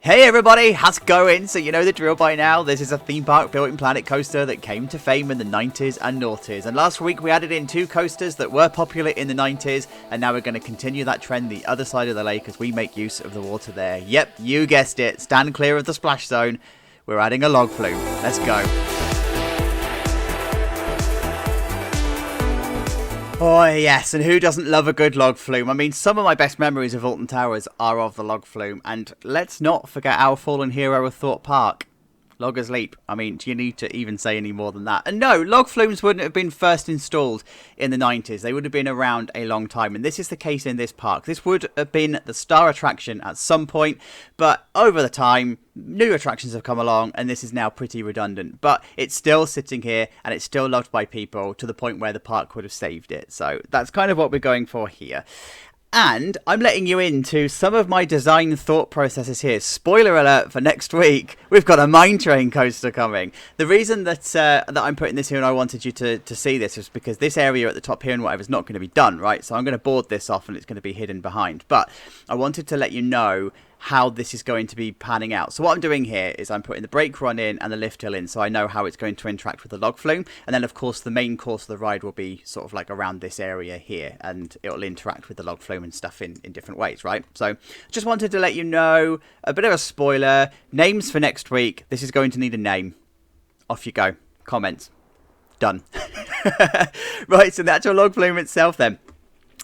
Hey everybody, how's it going? So you know the drill by now. This is a theme park built in Planet Coaster that came to fame in the 90s and noughties. And last week we added in 2 coasters that were popular in the 90s. And now we're going to continue that trend the other side of the lake as we make use of the water there. Yep, you guessed it. Stand clear of the splash zone. We're adding a log flume. Let's go. Oh yes, and who doesn't love a good log flume? I mean, some of my best memories of Alton Towers are of the log flume, and let's not forget our fallen hero of Thorpe Park, Loggers Leap. I mean, do you need to even say any more than that? And no, log flumes wouldn't have been first installed in the 90s. They would have been around a long time, and this is the case in this park. This would have been the star attraction at some point, but over the time, new attractions have come along, and this is now pretty redundant. But it's still sitting here, and it's still loved by people to the point where the park would have saved it. So that's kind of what we're going for here. And I'm letting you into some of my design thought processes here. Spoiler alert for next week, we've got a mine train coaster coming. The reason that I'm putting this here and I wanted you to see this is because this area at the top here and whatever is not going to be done, right? So I'm going to board this off and it's going to be hidden behind. But I wanted to let you know how this is going to be panning out. So what I'm doing here is I'm putting the brake run in and the lift hill in, so I know how it's going to interact with the log flume. And then of course the main course of the ride will be sort of like around this area here, and it'll interact with the log flume and stuff in different ways, right? So just wanted to let you know, a bit of a spoiler, names for next week. This is going to need a name. Off you go. Comments. Done. Right, so the actual log flume itself then.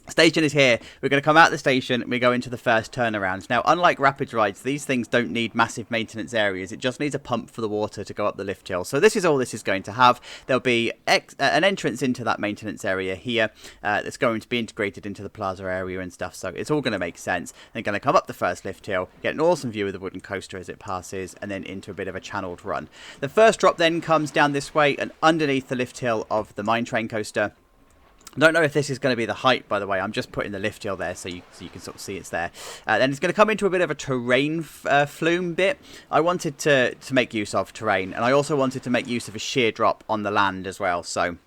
Station is here. We're going to come out of the station and we go into the first turnaround. Now, unlike rapids rides, these things don't need massive maintenance areas. It just needs a pump for the water to go up the lift hill. So this is all this is going to have. There'll be an entrance into that maintenance area here that's going to be integrated into the plaza area and stuff. So it's all going to make sense. They're going to come up the first lift hill, get an awesome view of the wooden coaster as it passes, and then into a bit of a channeled run. The first drop then comes down this way and underneath the lift hill of the mine train coaster. I don't know if this is going to be the height, by the way. I'm just putting the lift hill there so you can sort of see it's there. Then it's going to come into a bit of a terrain flume bit. I wanted to make use of terrain, and I also wanted to make use of a sheer drop on the land as well. So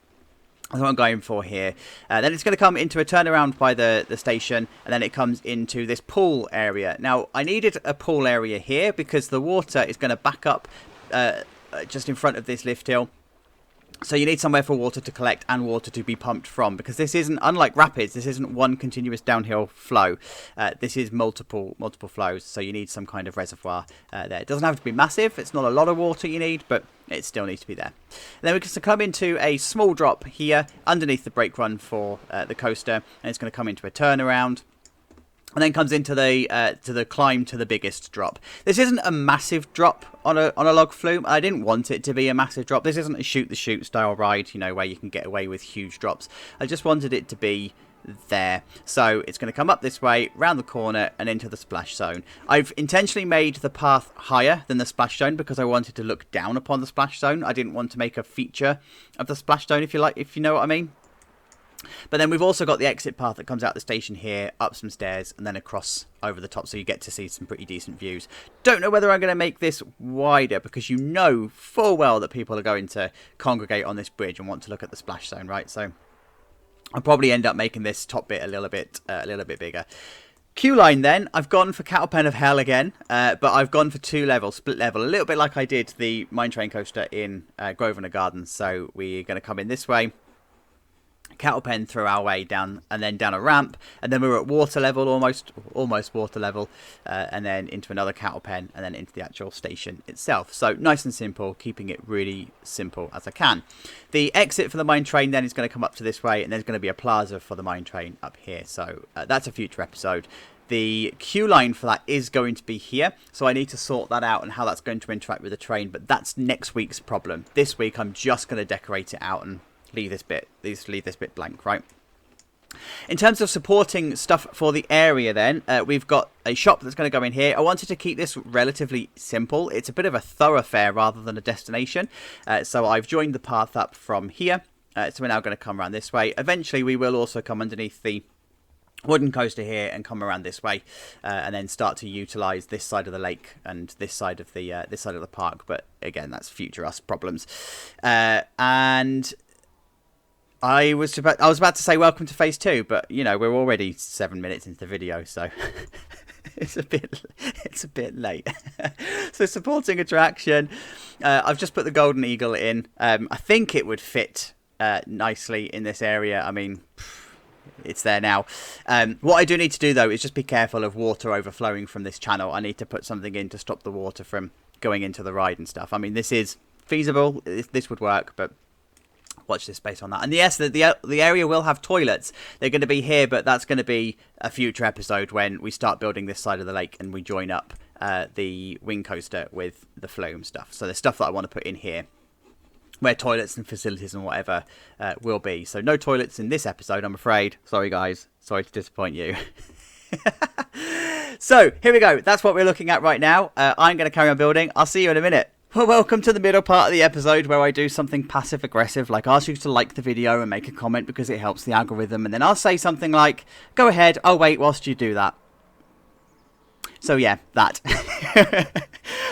that's what I'm going for here. Then it's going to come into a turnaround by the station, and then it comes into this pool area. Now, I needed a pool area here because the water is going to back up just in front of this lift hill. So you need somewhere for water to collect and water to be pumped from, because this isn't, unlike rapids, this isn't one continuous downhill flow. This is multiple flows, so you need some kind of reservoir there. It doesn't have to be massive. It's not a lot of water you need, but it still needs to be there. And then we can come into a small drop here underneath the brake run for the coaster, and it's going to come into a turnaround. And then comes into the climb to the biggest drop. This isn't a massive drop on a log flume. I didn't want it to be a massive drop. This isn't a shoot the chute style ride, you know, where you can get away with huge drops. I just wanted it to be there. So it's going to come up this way, round the corner, and into the splash zone. I've intentionally made the path higher than the splash zone because I wanted to look down upon the splash zone. I didn't want to make a feature of the splash zone, if you know what I mean. But then we've also got the exit path that comes out the station here, up some stairs, and then across over the top, so you get to see some pretty decent views. Don't know whether I'm going to make this wider, because you know full well that people are going to congregate on this bridge and want to look at the splash zone, right? So I'll probably end up making this top bit a little bit bigger. Queue line then, I've gone for Cattle Pen of Hell again, but I've gone for 2 levels, split level, a little bit like I did the mine train coaster in Grosvenor Gardens. So we're going to come in this way, cattle pen through our way down, and then down a ramp, and then we were at water level, almost water level, and then into another cattle pen, and then into the actual station itself. So nice and simple, keeping it really simple as I can. The exit for the mine train then is going to come up to this way, and there's going to be a plaza for the mine train up here. So that's a future episode. The queue line for that is going to be here, so I need to sort that out and how that's going to interact with the train, but that's next week's problem. This week I'm just going to decorate it out and leave this bit blank, right? In terms of supporting stuff for the area then, we've got a shop that's going to go in here. I wanted to keep this relatively simple. It's a bit of a thoroughfare rather than a destination. So I've joined the path up from here. So we're now going to come around this way. Eventually we will also come underneath the wooden coaster here and come around this way, and then start to utilize this side of the lake and this side of the park. But again, that's future us problems. And I was about to say welcome to phase 2, but you know, we're already 7 minutes into the video, so it's a bit late. So supporting attraction, I've just put the Golden Eagle in. I think it would fit nicely in this area. I mean, it's there now. What I do need to do though is just be careful of water overflowing from this channel. I need to put something in to stop the water from going into the ride and stuff. I mean, this is feasible. This would work, but watch this space on that. And yes, the area will have toilets. They're going to be here, but that's going to be a future episode when we start building this side of the lake and we join up the wing coaster with the FLUME stuff. So there's stuff that I want to put in here where toilets and facilities and whatever will be. So no toilets in this episode, I'm afraid. Sorry, guys. Sorry to disappoint you. So here we go. That's what we're looking at right now. I'm going to carry on building. I'll see you in a minute. Well, welcome to the middle part of the episode where I do something passive-aggressive, like ask you to like the video and make a comment because it helps the algorithm, and then I'll say something like, go ahead, I'll wait whilst you do that. So yeah, that.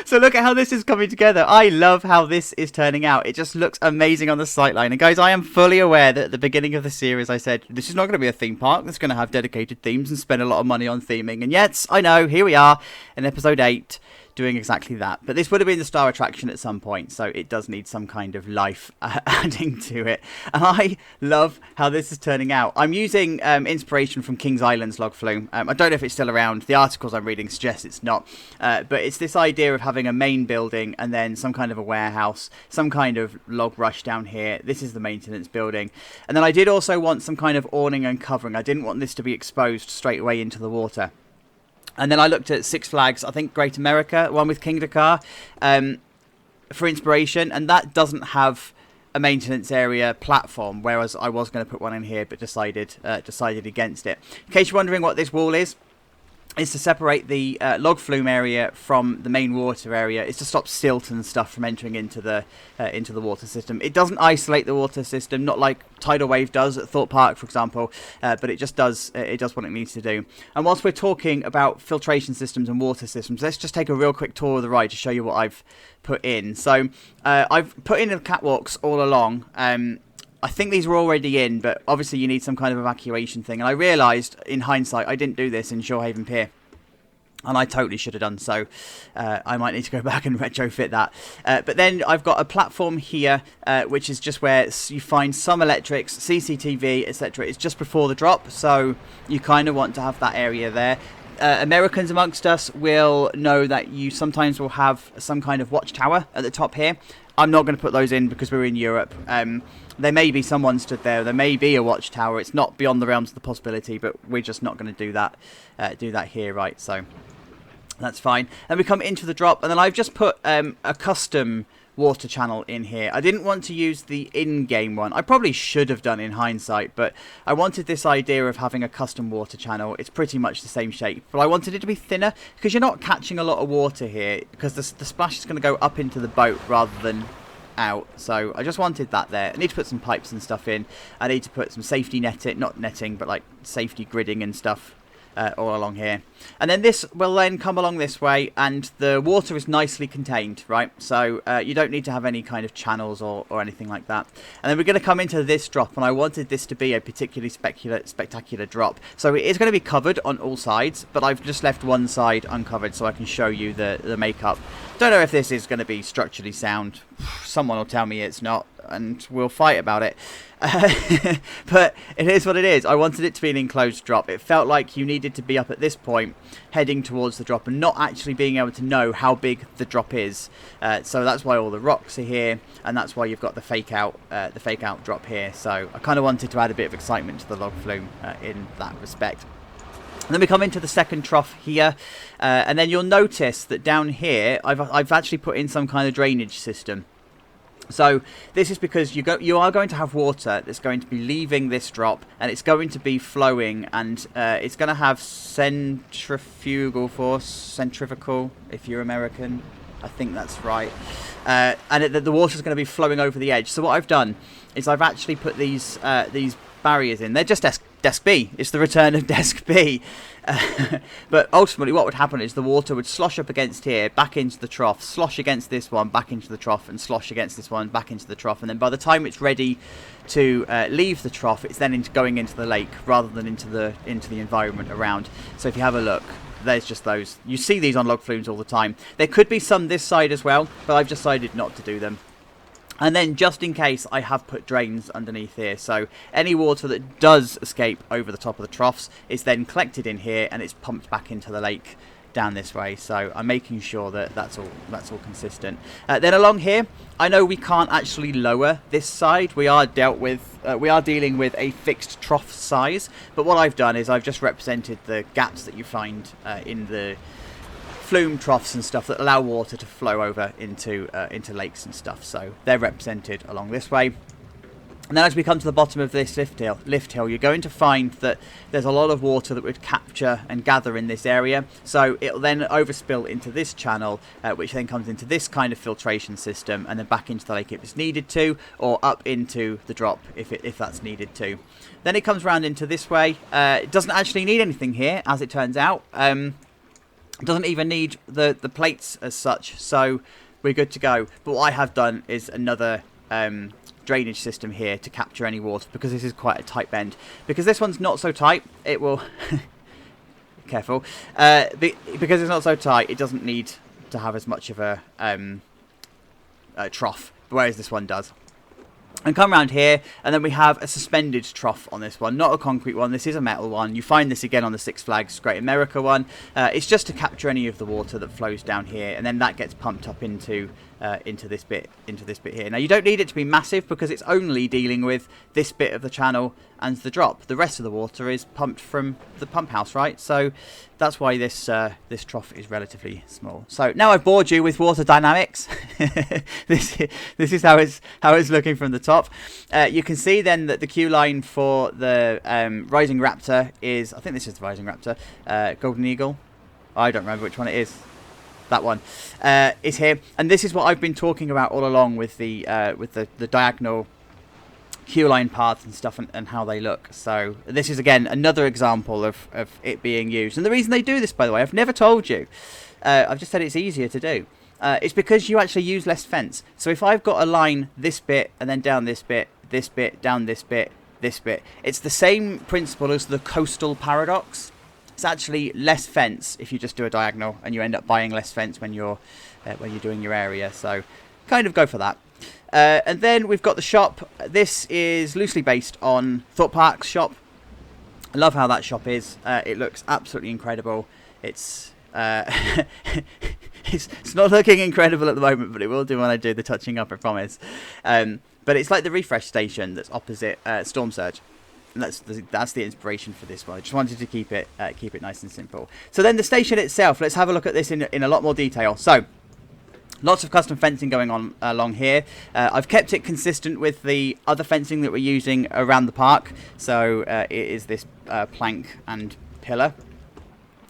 So look at how this is coming together. I love how this is turning out. It just looks amazing on the sightline. And guys, I am fully aware that at the beginning of the series I said, this is not going to be a theme park that's going to have dedicated themes and spend a lot of money on theming. And yet, I know, here we are in episode 8. Doing exactly that. But this would have been the star attraction at some point, so it does need some kind of life adding to it. And I love how this is turning out. I'm using inspiration from Kings Island's log flume. I don't know if it's still around. The articles I'm reading suggest it's not. But it's this idea of having a main building and then some kind of a warehouse, some kind of log rush down here. This is the maintenance building. And then I did also want some kind of awning and covering. I didn't want this to be exposed straight away into the water. And then I looked at Six Flags, I think Great America, one with King Dakar, for inspiration. And that doesn't have a maintenance area platform, whereas I was going to put one in here, but decided against it. In case you're wondering what this wall is to separate the log flume area from the main water area. It's to stop silt and stuff from entering into the water system. It doesn't isolate the water system, not like tidal wave does at Thorpe Park, for example, but it just does what it needs to do. And whilst we're talking about filtration systems and water systems, let's just take a real quick tour of the ride to show you what I've put in. So I've put in the catwalks all along. I think these were already in, but obviously you need some kind of evacuation thing. And I realised, in hindsight, I didn't do this in Shorehaven Pier. And I totally should have done so. I might need to go back and retrofit that. But then I've got a platform here, which is just where you find some electrics, CCTV, etc. It's just before the drop, so you kind of want to have that area there. Americans amongst us will know that you sometimes will have some kind of watchtower at the top here. I'm not going to put those in because we're in Europe. There may be someone stood there. There may be a watchtower. It's not beyond the realms of the possibility, but we're just not going to do that here, right? So that's fine. And we come into the drop, and then I've just put a custom water channel in here. I didn't want to use the in-game one. I probably should have done in hindsight, but I wanted this idea of having a custom water channel. It's pretty much the same shape, but I wanted it to be thinner because you're not catching a lot of water here because the splash is going to go up into the boat rather than out. So I just wanted that there. I need to put some pipes and stuff in. I need to put some safety netting, not netting, but like safety gridding and stuff all along here. And then this will then come along this way, and the water is nicely contained, right? So you don't need to have any kind of channels or anything like that. And then we're going to come into this drop, and I wanted this to be a particularly spectacular drop. So it is going to be covered on all sides, but I've just left one side uncovered so I can show you the makeup. Don't know if this is going to be structurally sound. Someone will tell me it's not, and we'll fight about it. But it is what it is. I wanted it to be an enclosed drop. It felt like you needed to be up at this point, heading towards the drop, and not actually being able to know how big the drop is. So that's why all the rocks are here, and that's why you've got the fake out drop here. So I kind of wanted to add a bit of excitement to the log flume in that respect. And then we come into the second trough here, and then you'll notice that down here I've actually put in some kind of drainage system. So this is because you are going to have water that's going to be leaving this drop, and it's going to be flowing, and it's going to have centrifugal if you're American. I think that's right. And the water's going to be flowing over the edge. So what I've done is I've actually put these barriers in. They're just Desk B. It's the return of Desk B. But ultimately what would happen is the water would slosh up against here, back into the trough, slosh against this one, back into the trough, and slosh against this one, back into the trough. And then by the time it's ready to leave the trough, it's then going into the lake rather than into the environment around. So if you have a look, there's just those. You see these on log flumes all the time. There could be some this side as well, but I've decided not to do them. And then just in case, I have put drains underneath here. So any water that does escape over the top of the troughs is then collected in here and it's pumped back into the lake down this way. So I'm making sure that that's all consistent. Then along here, I know we can't actually lower this side. We are dealing with a fixed trough size. But what I've done is I've just represented the gaps that you find in the flume troughs and stuff that allow water to flow over into lakes and stuff. So they're represented along this way. And then as we come to the bottom of this lift hill, you're going to find that there's a lot of water that would capture and gather in this area. So it'll then overspill into this channel, which then comes into this kind of filtration system, and then back into the lake if it's needed to, or up into the drop if that's needed to. Then it comes around into this way. It doesn't actually need anything here, as it turns out. It doesn't even need the plates as such, so we're good to go. But what I have done is another drainage system here to capture any water, because this is quite a tight bend. Because this one's not so tight, it will... Careful. Because it's not so tight, it doesn't need to have as much of a trough, whereas this one does. And come around here, and then we have a suspended trough on this one, not a concrete one. This is a metal one. You find this again on the Six Flags Great America one. It's just to capture any of the water that flows down here, and then that gets pumped up into this bit here. Now you don't need it to be massive, because it's only dealing with this bit of the channel and the drop. The rest of the water is pumped from the pump house, right? So that's why this trough is relatively small. So now I've bored you with water dynamics. this is how it's looking from the top. You can see then that the queue line for the Rising Raptor is, I think this is the Rising Raptor, Golden Eagle. I don't remember which one it is. That one is here, and this is what I've been talking about all along with the diagonal queue line paths and stuff, and how they look. So this is again another example of it being used. And the reason they do this, by the way, I've never told you. I've just said it's easier to do. It's because you actually use less fence. So if I've got a line this bit and then down this bit, down this bit, this bit, it's the same principle as the coastal paradox. It's actually less fence if you just do a diagonal, and you end up buying less fence when you're doing your area. So kind of go for that. And then we've got the shop. This is loosely based on Thorpe Park's shop. I love how that shop is. It looks absolutely incredible. It's it's not looking incredible at the moment, but it will do when I do the touching up, I promise. But it's like the refresh station that's opposite Storm Surge. And that's the inspiration for this one. I just wanted to keep it nice and simple. So then the station itself, let's have a look at this in a lot more detail. So lots of custom fencing going on along here. I've kept it consistent with the other fencing that we're using around the park. So it is this plank and pillar.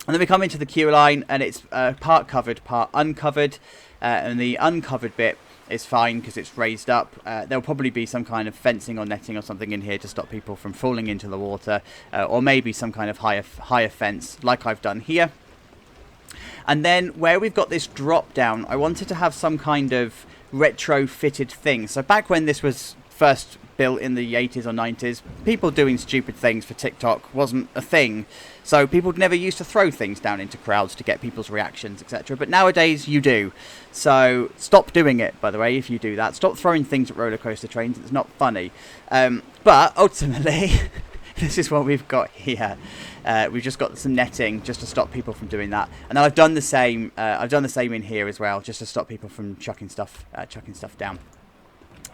And then we come into the queue line, and it's part covered, part uncovered. And the uncovered bit is fine because it's raised up. There'll probably be some kind of fencing or netting or something in here to stop people from falling into the water, or maybe some kind of higher fence like I've done here. And then where we've got this drop down, I wanted to have some kind of retrofitted thing. So back when this was first built in the 80s or 90s, people doing stupid things for TikTok wasn't a thing. So people never used to throw things down into crowds to get people's reactions, etc. But nowadays you do. So stop doing it, by the way, if you do that. Stop throwing things at roller coaster trains. It's not funny. But ultimately, this is what we've got here. We've just got some netting just to stop people from doing that. And then I've done the same. I've done the same in here as well, just to stop people from chucking stuff down.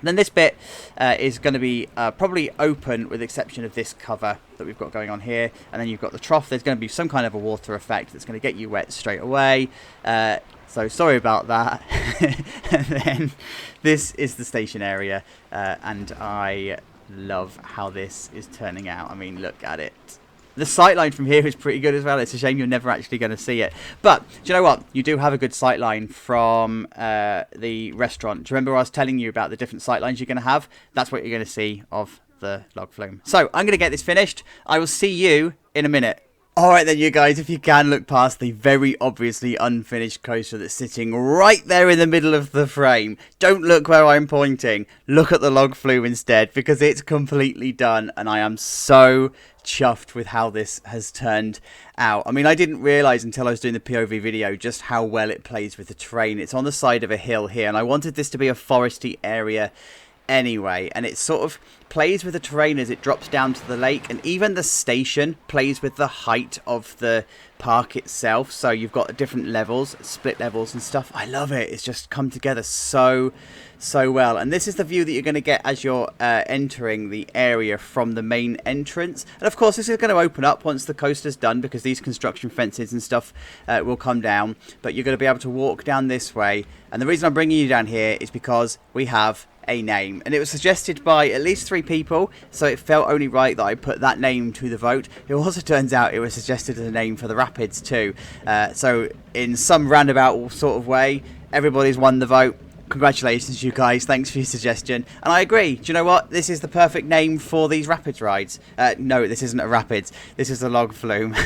Then this bit is going to be probably open, with the exception of this cover that we've got going on here. And then you've got the trough. There's going to be some kind of a water effect that's going to get you wet straight away. So sorry about that. And then this is the station area. And I love how this is turning out. I mean, look at it. The sightline from here is pretty good as well. It's a shame you're never actually going to see it. But do you know what? You do have a good sightline from the restaurant. Do you remember I was telling you about the different sightlines you're going to have? That's what you're going to see of the log flume. So I'm going to get this finished. I will see you in a minute. Alright then, you guys, if you can look past the very obviously unfinished coaster that's sitting right there in the middle of the frame, don't look where I'm pointing, look at the log flume instead, because it's completely done, and I am so chuffed with how this has turned out. I mean, I didn't realise until I was doing the POV video just how well it plays with the terrain. It's on the side of a hill here, and I wanted this to be a foresty area anyway, and it sort of plays with the terrain as it drops down to the lake, and even the station plays with the height of the park itself, so you've got different levels, split levels and stuff. I love it. It's just come together so well, and this is the view that you're going to get as you're entering the area from the main entrance. And of course this is going to open up once the coaster's done, because these construction fences and stuff will come down, but you're going to be able to walk down this way. And the reason I'm bringing you down here is because we have a name, and it was suggested by at least 3 people, so it felt only right that I put that name to the vote. It also turns out it was suggested as a name for the rapids too, so in some roundabout sort of way, everybody's won the vote. Congratulations, you guys. Thanks for your suggestion. And I agree. Do you know what? This is the perfect name for these rapids rides. No, this isn't a rapids. This is a log flume.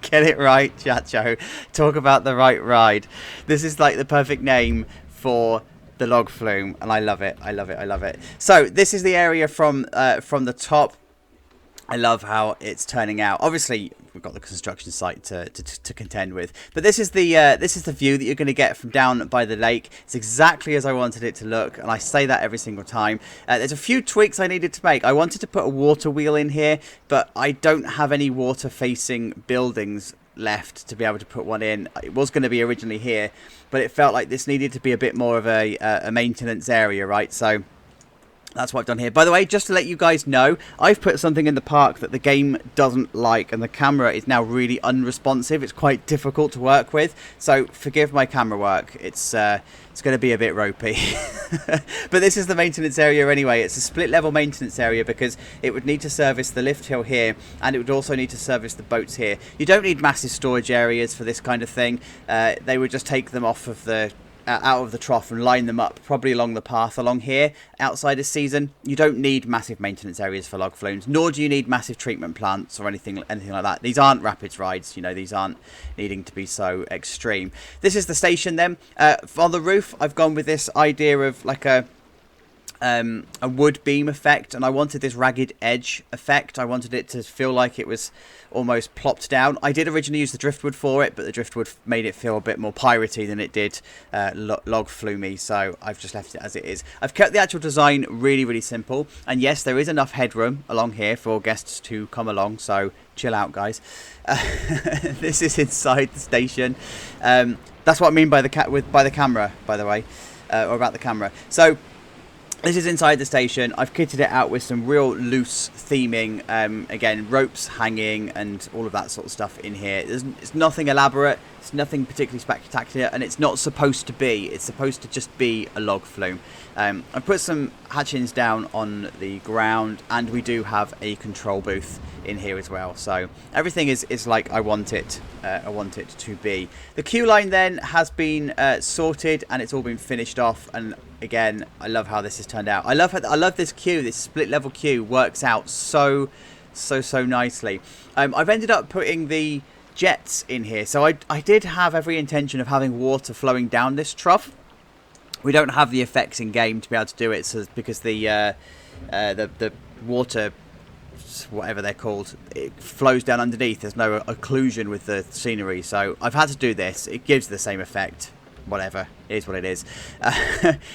Get it right, Chacho. Talk about the right ride. This is like the perfect name for the log flume, and I love it. I love it. I love it. So this is the area from the top. I love how it's turning out. Obviously, we've got the construction site to contend with, but this is the view that you're going to get from down by the lake. It's exactly as I wanted it to look, and I say that every single time. There's a few tweaks I needed to make. I wanted to put a water wheel in here, but I don't have any water-facing buildings left to be able to put one in. It was going to be originally here, but it felt like this needed to be a bit more of a maintenance area, right? So that's what I've done here. By the way, just to let you guys know, I've put something in the park that the game doesn't like, and the camera is now really unresponsive. It's quite difficult to work with, so forgive my camera work. It's going to be a bit ropey. But this is the maintenance area anyway. It's a split level maintenance area because it would need to service the lift hill here, and it would also need to service the boats here. You don't need massive storage areas for this kind of thing. They would just take them off of the out of the trough and line them up probably along the path along here outside of season. You don't need massive maintenance areas for log flumes, nor do you need massive treatment plants or anything like that. These aren't rapids rides, you know, these aren't needing to be so extreme. This is the station then. On the roof I've gone with this idea of like a wood beam effect, and I wanted this ragged edge effect. I wanted it to feel like it was almost plopped down. I did originally use the driftwood for it, but the driftwood made it feel a bit more piratey than it did log flumey, so I've just left it as it is. I've kept the actual design really simple, and yes, there is enough headroom along here for guests to come along, so chill out, guys. This is inside the station. That's what I mean by the camera, by the way, or about the camera. So this is inside the station. I've kitted it out with some real loose theming, again, ropes hanging and all of that sort of stuff in here. It's nothing elaborate, it's nothing particularly spectacular, and it's not supposed to be. It's supposed to just be a log flume. I've put some hatchings down on the ground, and we do have a control booth in here as well. So everything is like I want it to be. The queue line then has been sorted, and it's all been finished off, and again, I love how this has turned out. I love this queue. This split level queue works out so nicely. I've ended up putting the jets in here, so I did have every intention of having water flowing down this trough. We don't have the effects in game to be able to do it, so because the water, whatever they're called, it flows down underneath. There's no occlusion with the scenery, so I've had to do this. It gives the same effect. Whatever, it is what it is.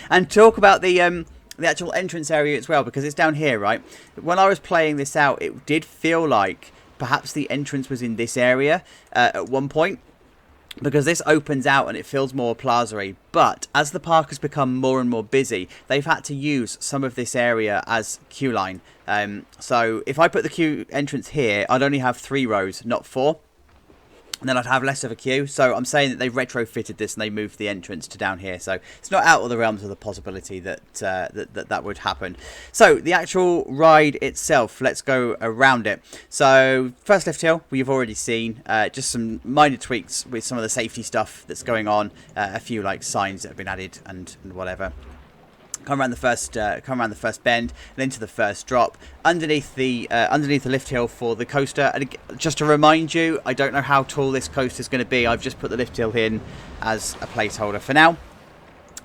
And talk about the actual entrance area as well, because it's down here, right? When I was playing this out, it did feel like perhaps the entrance was in this area at one point, because this opens out and it feels more plaza-y. But as the park has become more and more busy, they've had to use some of this area as queue line. So if I put the queue entrance here, I'd only have 3 rows, not 4. And then I'd have less of a queue. So I'm saying that they've retrofitted this and they moved the entrance to down here. So it's not out of the realms of the possibility that that would happen. So the actual ride itself, let's go around it. So first lift hill, we've already seen. Just some minor tweaks with some of the safety stuff that's going on. A few like signs that have been added and whatever. come around the first bend and into the first drop underneath the lift hill for the coaster. And just to remind you, I don't know how tall this coaster is going to be. I've just put the lift hill in as a placeholder for now,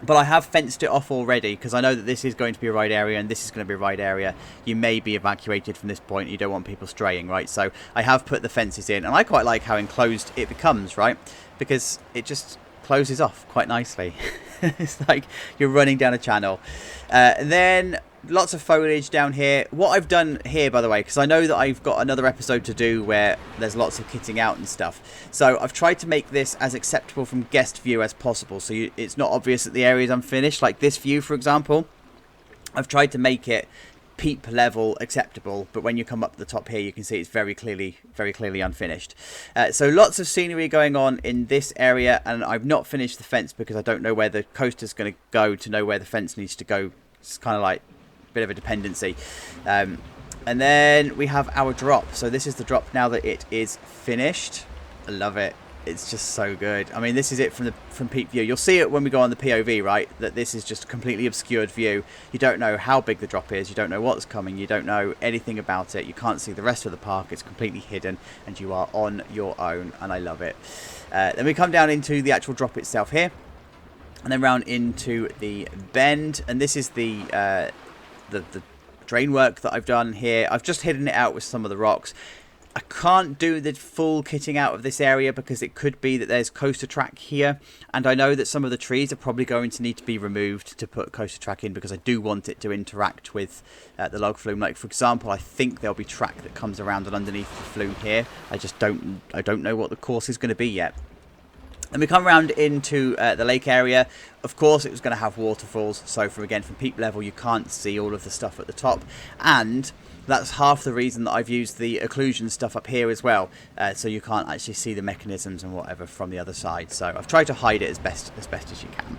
but I have fenced it off already because I know that this is going to be a ride area and this is going to be a ride area. You may be evacuated from this point. You don't want people straying, right? So I have put the fences in, and I quite like how enclosed it becomes, right? Because it just closes off quite nicely. It's like you're running down a channel. Then lots of foliage down here. What I've done here, by the way, because I know that I've got another episode to do where there's lots of kitting out and stuff, so I've tried to make this as acceptable from guest view as possible, so it's not obvious that the areas unfinished, like this view for example. I've tried to make it peep level acceptable, but when you come up the top here you can see it's very clearly unfinished. So lots of scenery going on in this area, and I've not finished the fence because I don't know where the coaster's going to go to know where the fence needs to go. It's kind of like a bit of a dependency. And then we have our drop. So this is the drop now that it is finished. I love it. It's just so good. I mean, this is it from peak view. You'll see it when we go on the POV, right? That this is just a completely obscured view. You don't know how big the drop is. You don't know what's coming. You don't know anything about it. You can't see the rest of the park. It's completely hidden, and you are on your own, and I love it. Then we come down into the actual drop itself here, and then round into the bend, and this is the drain work that I've done here. I've just hidden it out with some of the rocks. I can't do the full kitting out of this area because it could be that there's coaster track here, and I know that some of the trees are probably going to need to be removed to put coaster track in because I do want it to interact with the log flume. Like for example, I think there'll be track that comes around and underneath the flume here. I don't know what the course is going to be yet. And we come around into the lake area. Of course, it was going to have waterfalls, so from peak level you can't see all of the stuff at the top, and that's half the reason that I've used the occlusion stuff up here as well, so you can't actually see the mechanisms and whatever from the other side. So I've tried to hide it as best as you can.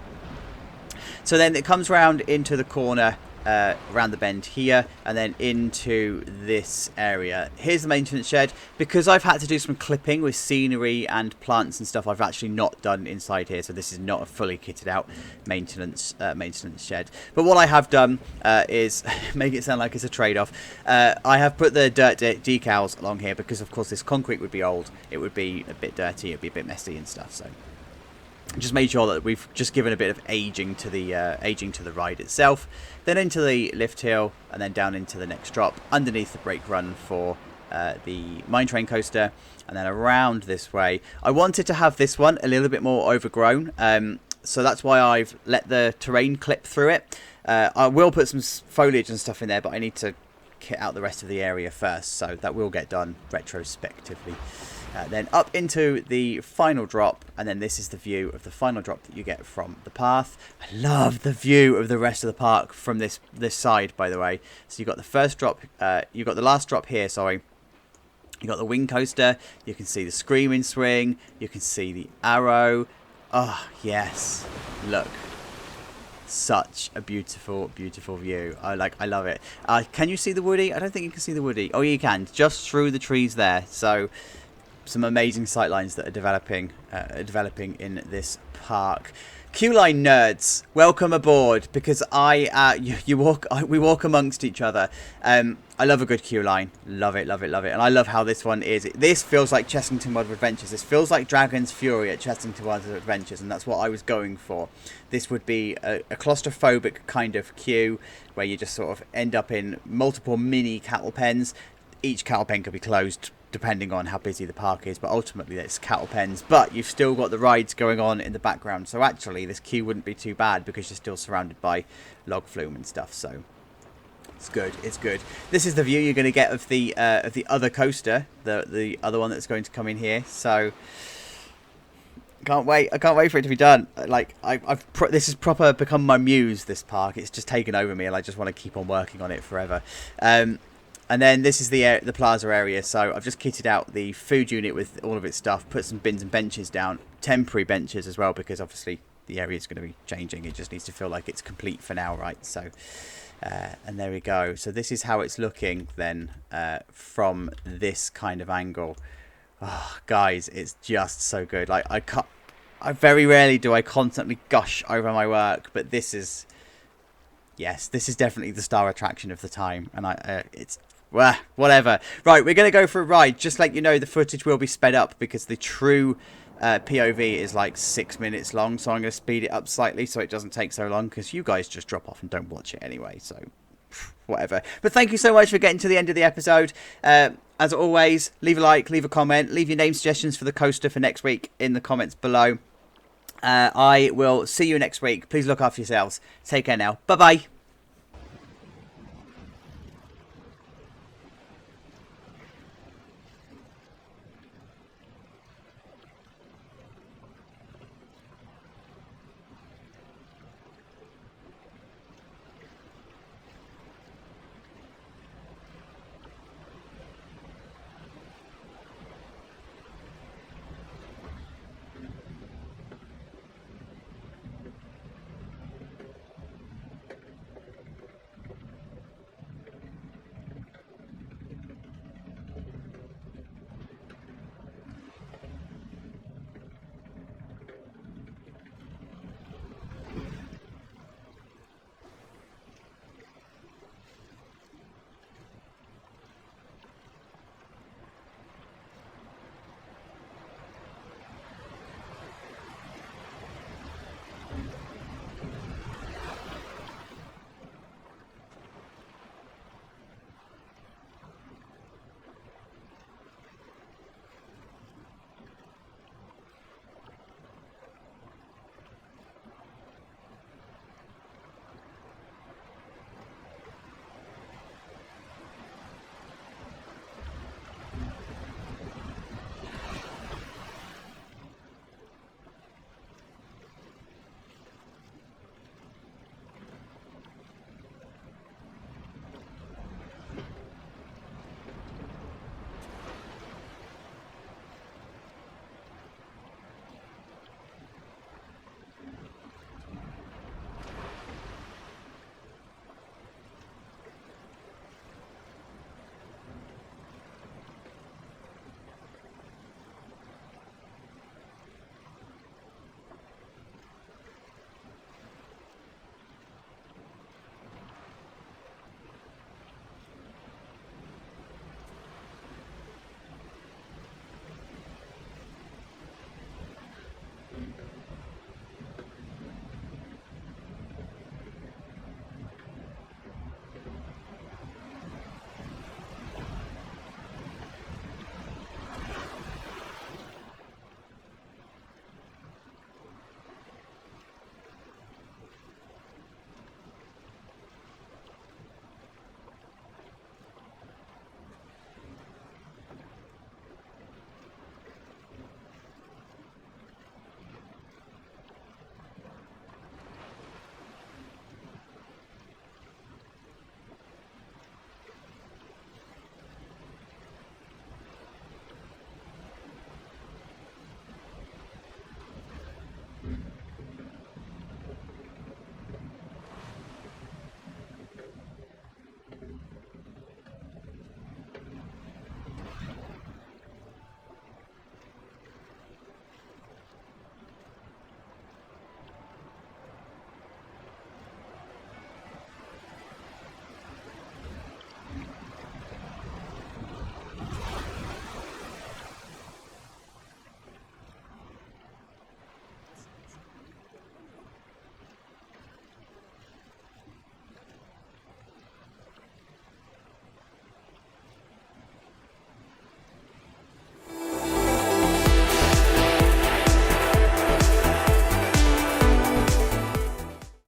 So then it comes round into the corner, around the bend here, and then into this area. Here's the maintenance shed. Because I've had to do some clipping with scenery and plants and stuff, I've actually not done inside here, so this is not a fully kitted out maintenance shed. But what I have done is make it sound like it's a trade-off. I have put the dirt decals along here because of course this concrete would be old, it would be a bit dirty, it would be a bit messy and stuff, so just made sure that we've just given a bit of aging to the ride itself. Then into the lift hill, and then down into the next drop underneath the brake run for the mine train coaster, and then around this way. I wanted to have this one a little bit more overgrown, so that's why I've let the terrain clip through it. I will put some foliage and stuff in there, but I need to kit out the rest of the area first, so that will get done retrospectively. Then up into the final drop, and then this is the view of the final drop that you get from the path. I love the view of the rest of the park from this side, by the way. So you've got the first drop, you've got the last drop here, sorry. You've got the wing coaster, you can see the screaming swing, you can see the arrow. Oh, yes. Look. Such a beautiful view. I love it. Can you see the woody? I don't think you can see the woody. Oh, you can, just through the trees there. So some amazing sightlines that are developing in this park. Queue line nerds, welcome aboard, because we walk amongst each other. I love a good queue line. Love it. And I love how this one is. This feels like Chessington World of Adventures. This feels like Dragon's Fury at Chessington World of Adventures, and that's what I was going for. This would be a claustrophobic kind of queue where you just sort of end up in multiple mini cattle pens. Each cattle pen could be closed depending on how busy the park is, but ultimately it's cattle pens, but you've still got the rides going on in the background, so actually this queue wouldn't be too bad because you're still surrounded by log flume and stuff. So it's good. This is the view you're going to get of the other coaster, the other one that's going to come in here. So I can't wait for it to be done. Like this has proper become my muse, this park. It's just taken over me, and I just want to keep on working on it forever. And then this is the plaza area, so I've just kitted out the food unit with all of its stuff, put some bins and benches down, temporary benches as well, because obviously the area is going to be changing. It just needs to feel like it's complete for now, right? So, and there we go. So this is how it's looking then from this kind of angle. Oh, guys, it's just so good. Like I very rarely do I constantly gush over my work, but this is Yes, this is definitely the star attraction of the time, and it's well, whatever. Right, we're gonna go for a ride. Just like you know, the footage will be sped up because the true POV is like 6 minutes long, so I'm gonna speed it up slightly so it doesn't take so long because you guys just drop off and don't watch it anyway. So whatever. But thank you so much for getting to the end of the episode. As always, leave a like, leave a comment, leave your name suggestions for the coaster for next week in the comments below. I will see you next week. Please look after yourselves. Take care now. Bye bye.